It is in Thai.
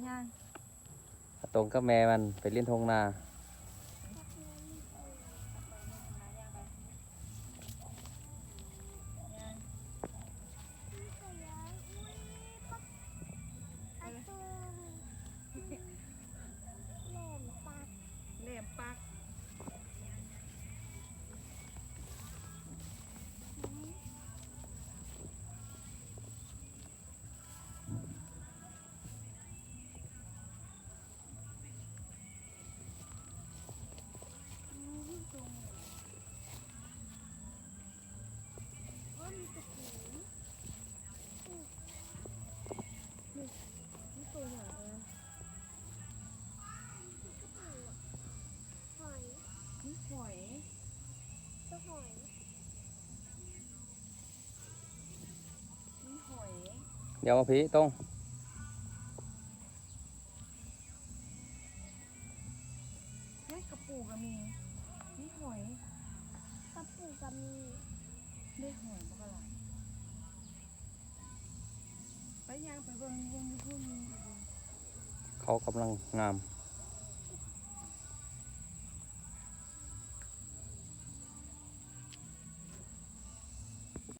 ย่าง ตรงกับแม่มันไปเล่นทงนาเหลี่ยมปักนี่ตัวใหญ่เลยนี่หอยนี่หอย เดี๋ยวมาพี่ตรง เฮ้ยกระปูก็มีนี่หอย กระปุกกับมี ได้หอยบ้างล่ะไปย่างไปเบิ่งอยู่พุ่น เขากำลังงาม เ